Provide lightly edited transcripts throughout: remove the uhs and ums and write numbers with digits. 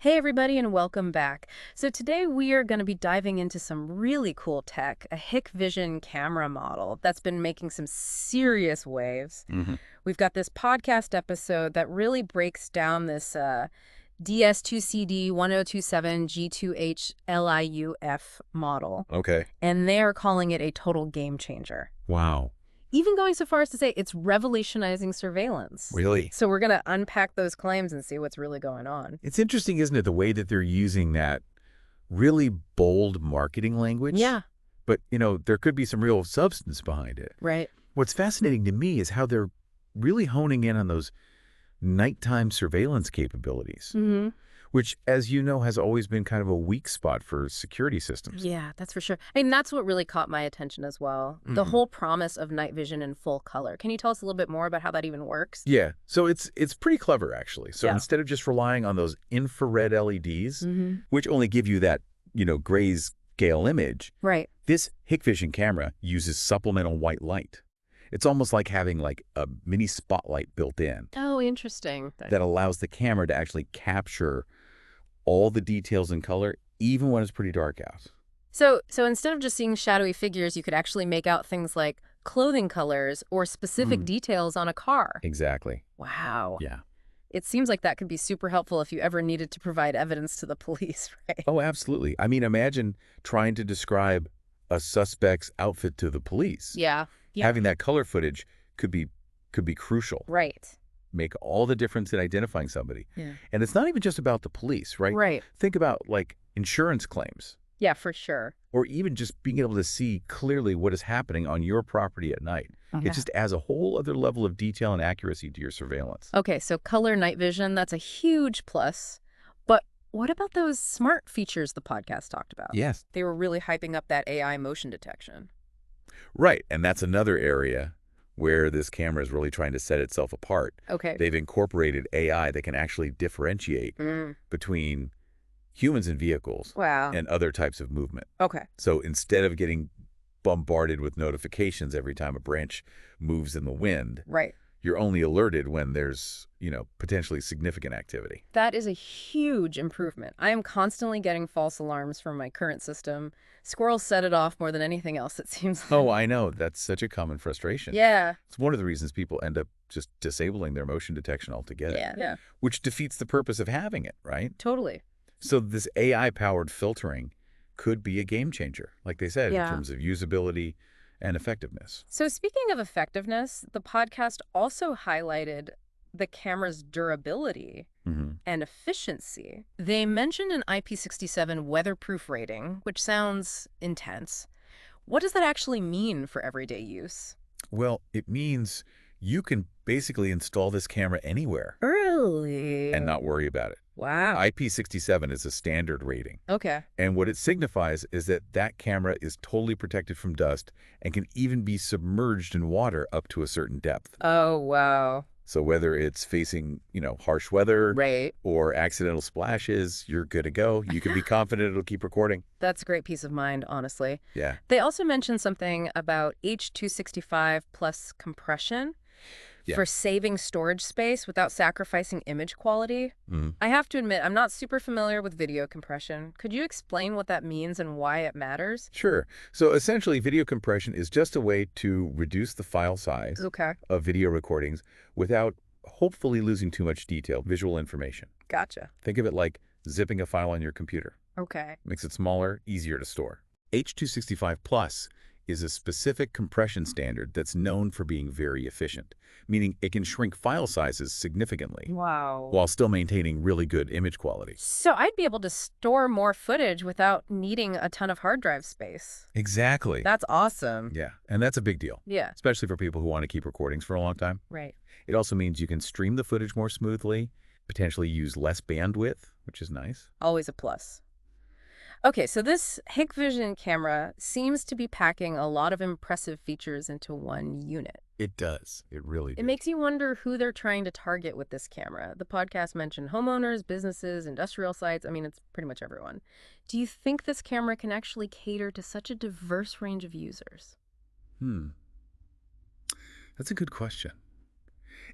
Hey everybody and welcome back. So today we are going to be diving into some really cool tech, a Hikvision camera model that's been making some serious waves. hmm We've got this podcast episode that really breaks down this DS2CD 1027 G2H LIUF model, Okay. and they are calling it a total game changer. Wow. Even going so far as to say it's revolutionizing surveillance. Really? So we're going to unpack those claims and see what's really going on. It's interesting, isn't it, the way that they're using that really bold marketing language? Yeah, But, there could be some real substance behind it. right. What's fascinating to me is how they're really honing in on those nighttime surveillance capabilities, Mm-hmm. which, as you know, has always been kind of a weak spot for security systems. Yeah, that's for sure. I mean, that's what really caught my attention as well. The Mhm. whole promise of night vision in full color. Can you tell us a little bit more about how that even works? Yeah, so it's pretty clever, actually. So Yeah. instead of just relying on those infrared LEDs, Mm-hmm. which only give you that, grayscale image, Right. this Hikvision camera uses supplemental white light. It's almost like having a mini spotlight built in Oh, interesting. that allows the camera to actually capture all the details in color, even when it's pretty dark out. So instead of just seeing shadowy figures, you could actually make out things like clothing colors or specific Mm. details on a car. Exactly. Wow. Yeah. It seems like that could be super helpful if you ever needed to provide evidence to the police, right? Oh, absolutely. I mean, imagine trying to describe a suspect's outfit to the police. Yeah. Yeah. Having that color footage could be crucial. Right. Make all the difference in identifying somebody. Yeah. And it's not even just about the police, right? Right. Think about insurance claims, Yeah, for sure. or even just being able to see clearly what is happening on your property at night. Okay. It just adds a whole other level of detail and accuracy to your surveillance. Okay, so color night vision, that's a huge plus. But what about those smart features the podcast talked about? Yes. They were really hyping up that AI motion detection. Right. And that's another area where this camera is really trying to set itself apart. Okay. They've incorporated AI that can actually differentiate between humans and vehicles Wow. and other types of movement. Okay. So instead of getting bombarded with notifications every time a branch moves in the wind, Right. you're only alerted when there's, potentially significant activity. That is a huge improvement. I am constantly getting false alarms from my current system. Squirrels set it off more than anything else, it seems like. Oh, I know. That's such a common frustration. Yeah. It's one of the reasons people end up just disabling their motion detection altogether, Yeah. which defeats the purpose of having it, right? Totally. So this AI-powered filtering could be a game changer, like they said, Yeah. in terms of usability and effectiveness. So speaking of effectiveness, the podcast also highlighted the camera's durability hmm and efficiency. They mentioned an IP67 weatherproof rating, which sounds intense. What does that actually mean for everyday use? Well, it means you can basically install this camera anywhere Really? and not worry about it. Wow. IP67 is a standard rating. Okay. And what it signifies is that that camera is totally protected from dust and can even be submerged in water up to a certain depth. Oh, wow. So whether it's facing, harsh weather Right. or accidental splashes, you're good to go. You can be confident it'll keep recording. That's great peace of mind, honestly. Yeah. They also mentioned something about H.265 plus compression Yeah. for saving storage space without sacrificing image quality. Mhm. I have to admit, I'm not super familiar with video compression. Could you explain what that means and why it matters? Sure. So essentially, video compression is just a way to reduce the file size Okay. of video recordings without hopefully losing too much detail, visual information. Gotcha. Think of it like zipping a file on your computer. Okay. Makes it smaller, easier to store. H.265 Plus is a specific compression standard that's known for being very efficient, meaning it can shrink file sizes significantly Wow. while still maintaining really good image quality. So I'd be able to store more footage without needing a ton of hard drive space. Exactly. That's awesome. Yeah, and that's a big deal, Yeah. especially for people who want to keep recordings for a long time. Right. It also means you can stream the footage more smoothly, potentially use less bandwidth, which is nice. Always a plus. Okay, so this Hikvision camera seems to be packing a lot of impressive features into one unit. It does. It really It does. makes you wonder who they're trying to target with this camera. The podcast mentioned homeowners, businesses, industrial sites. I mean, it's pretty much everyone. Do you think this camera can actually cater to such a diverse range of users? That's a good question.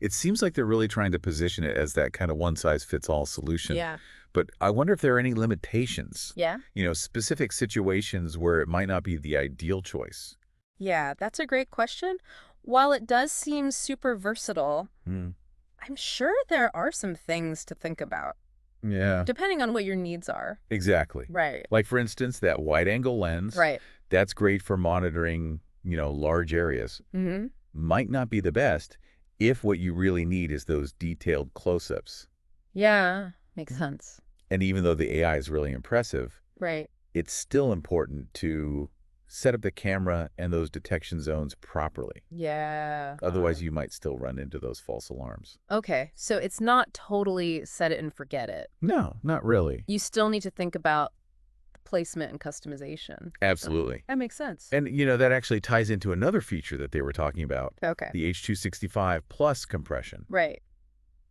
It seems like they're really trying to position it as that kind of one-size-fits-all solution. Yeah. But I wonder if there are any limitations, Yeah? specific situations where it might not be the ideal choice. Yeah, that's a great question. While it does seem super versatile, Hmm. I'm sure there are some things to think about, Yeah, depending on what your needs are. exactly. Right. Like, for instance, that wide-angle lens, Right. that's great for monitoring, large areas. Mm-hmm. Might not be the best if what you really need is those detailed close-ups. Yeah, makes sense. And even though the AI is really impressive, Right. it's still important to set up the camera and those detection zones properly. Yeah. Otherwise, you might still run into those false alarms. Okay, so it's not totally set it and forget it. No, not really. You still need to think about the placement and customization. Absolutely. That makes sense. And, that actually ties into another feature that they were talking about, Okay. the H.265 plus compression. Right.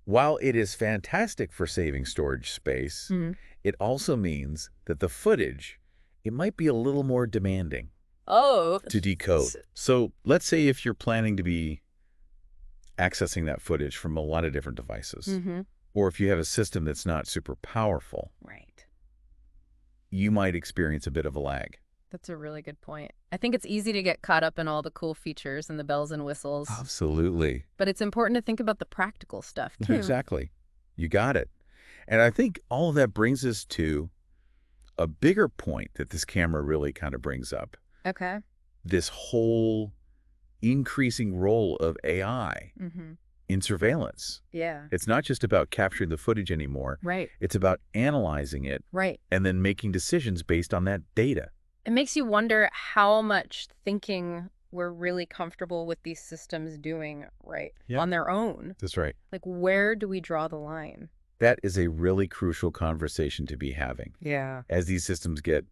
While it is fantastic for saving storage space, Mhm. it also means that the footage, it might be a little more demanding Oh. to decode. So let's say if you're planning to be accessing that footage from a lot of different devices, Mm-hmm. or if you have a system that's not super powerful, Right. you might experience a bit of a lag. That's a really good point. I think it's easy to get caught up in all the cool features and the bells and whistles, Absolutely. but it's important to think about the practical stuff, too. Exactly. You got it. And I think all of that brings us to a bigger point that this camera really kind of brings up. Okay. This whole increasing role of AI Mm-hmm. in surveillance. Yeah. It's not just about capturing the footage anymore. Right. It's about analyzing it Right. and then making decisions based on that data. It makes you wonder how much thinking we're really comfortable with these systems doing Yeah. on their own. That's right. Like, where do we draw the line? That is a really crucial conversation to be having. Yeah. As these systems get,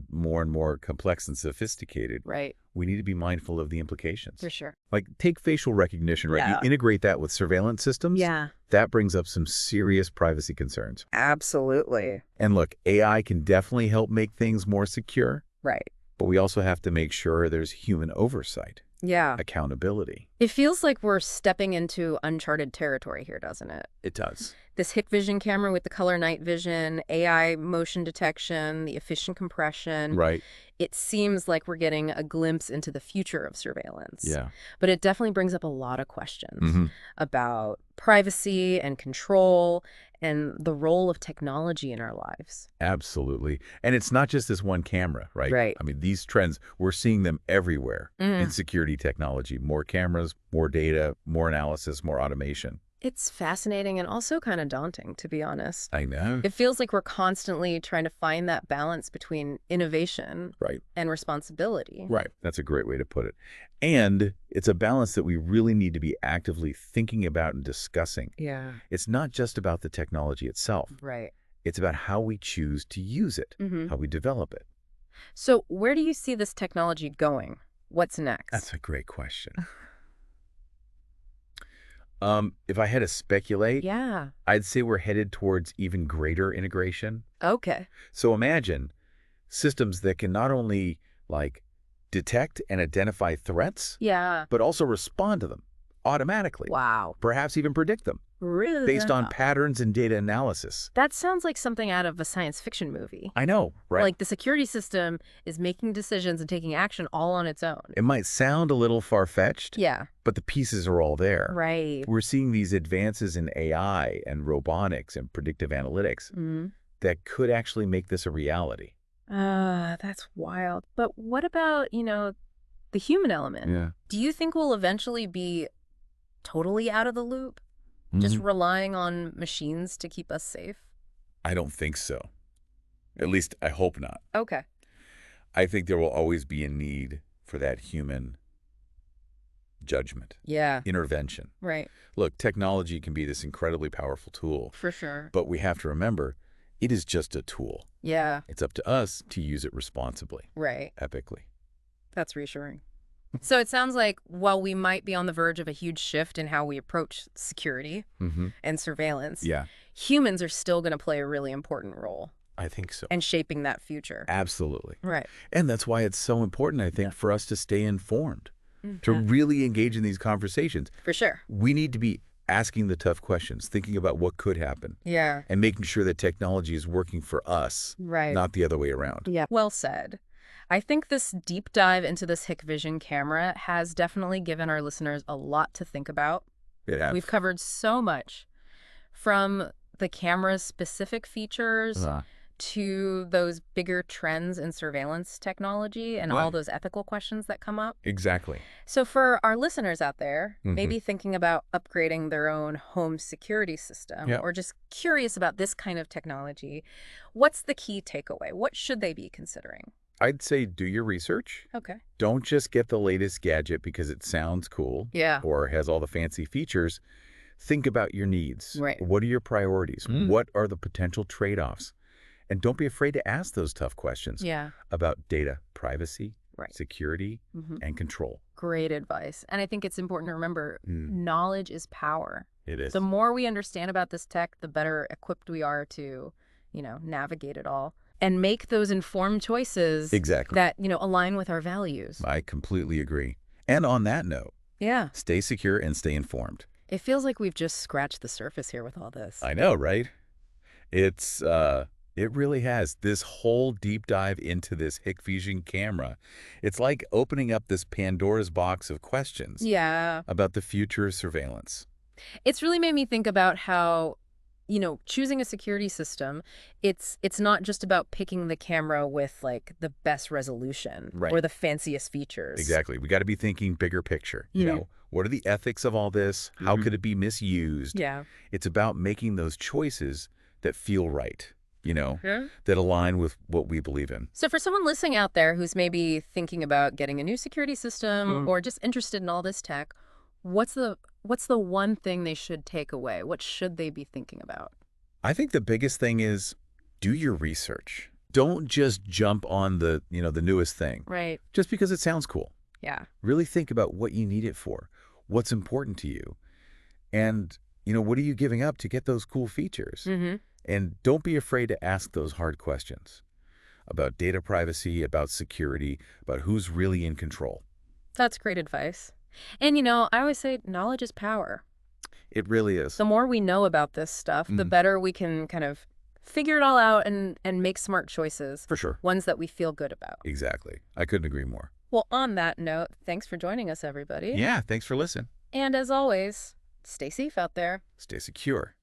more and more complex and sophisticated, Right. we need to be mindful of the implications. For sure. Like, take facial recognition, right? Yeah. You integrate that with surveillance systems. Yeah. That brings up some serious privacy concerns. Absolutely. And look, AI can definitely help make things more secure, Right. but we also have to make sure there's human oversight, Yeah. accountability. It feels like we're stepping into uncharted territory here, doesn't it? It does. This Hikvision camera with the color night vision, AI motion detection, the efficient compression. Right. It seems like we're getting a glimpse into the future of surveillance. Yeah. But it definitely brings up a lot of questions Mm-hmm. about privacy and control and the role of technology in our lives. Absolutely. And it's not just this one camera, right? Right. I mean, these trends, we're seeing them everywhere in Mm. security technology. More cameras, more data, more analysis, more automation. It's fascinating and also kind of daunting, to be honest. I know. It feels like we're constantly trying to find that balance between innovation Right. and responsibility. Right. That's a great way to put it. And it's a balance that we really need to be actively thinking about and discussing. Yeah. It's not just about the technology itself. Right. It's about how we choose to use it, Mm-hmm. how we develop it. So where do you see this technology going? What's next? That's a great question. If I had to speculate, Yeah. I'd say we're headed towards even greater integration. Okay. So imagine systems that can not only detect and identify threats, Yeah. but also respond to them automatically. Wow. Perhaps even predict them Really? based on patterns and data analysis. That sounds like something out of a science fiction movie. I know, right? Like the security system is making decisions and taking action all on its own. It might sound a little far-fetched, Yeah. but the pieces are all there. Right. We're seeing these advances in AI and robotics and predictive analytics Mm-hmm. that could actually make this a reality. That's wild. But what about, the human element? Yeah. Do you think we'll eventually be totally out of the loop? Just relying on machines to keep us safe? I don't think so. At least I hope not. Okay. I think there will always be a need for that human judgment, Yeah. intervention. Right. Look, technology can be this incredibly powerful tool, For sure. but we have to remember it is just a tool. Yeah. It's up to us to use it responsibly, Right. epically. That's reassuring. So it sounds like while we might be on the verge of a huge shift in how we approach security and surveillance, Yeah, humans are still going to play a really important role I think so. in shaping that future. Absolutely. Right. And that's why it's so important, I think, for us to stay informed, to Yeah. really engage in these conversations. For sure. We need to be asking the tough questions, thinking about what could happen, Yeah. and making sure that technology is working for us, Right. not the other way around. Yeah. Well said. I think this deep dive into this Hikvision camera has definitely given our listeners a lot to think about. It has. We've covered so much, from the camera's specific features to those bigger trends in surveillance technology and all Right. those ethical questions that come up. Exactly. So for our listeners out there, maybe thinking about upgrading their own home security system Yeah. or just curious about this kind of technology, what's the key takeaway? What should they be considering? I'd say do your research. Okay. Don't just get the latest gadget because it sounds cool Yeah. or has all the fancy features. Think about your needs. Right. What are your priorities? What are the potential trade-offs? And don't be afraid to ask those tough questions Yeah. about data privacy, Right. security, and control. Great advice. And I think it's important to remember knowledge is power. It is. The more we understand about this tech, the better equipped we are to, navigate it all and make those informed choices Exactly. that, align with our values. I completely agree. And on that note, Yeah. stay secure and stay informed. It feels like we've just scratched the surface here with all this. I know, right? It really has. This whole deep dive into this Hikvision camera. It's like opening up this Pandora's box of questions Yeah. about the future of surveillance. It's really made me think about how, choosing a security system, it's not just about picking the camera with like the best resolution Right. or the fanciest features. Exactly. We got to be thinking bigger picture. You know, what are the ethics of all this? How could it be misused? Yeah. It's about making those choices that feel right, Yeah. that align with what we believe in. So for someone listening out there who's maybe thinking about getting a new security system or just interested in all this tech, what's the one thing they should take away? What should they be thinking about? I think the biggest thing is do your research. Don't just jump on the newest thing Right. just because it sounds cool. Yeah. Really think about what you need it for, what's important to you, and, what are you giving up to get those cool features? And don't be afraid to ask those hard questions about data privacy, about security, about who's really in control. That's great advice. And, I always say knowledge is power. It really is. The more we know about this stuff, the better we can kind of figure it all out and make smart choices. For sure. Ones that we feel good about. Exactly. I couldn't agree more. Well, on that note, thanks for joining us, everybody. Yeah, thanks for listening. And as always, stay safe out there. Stay secure.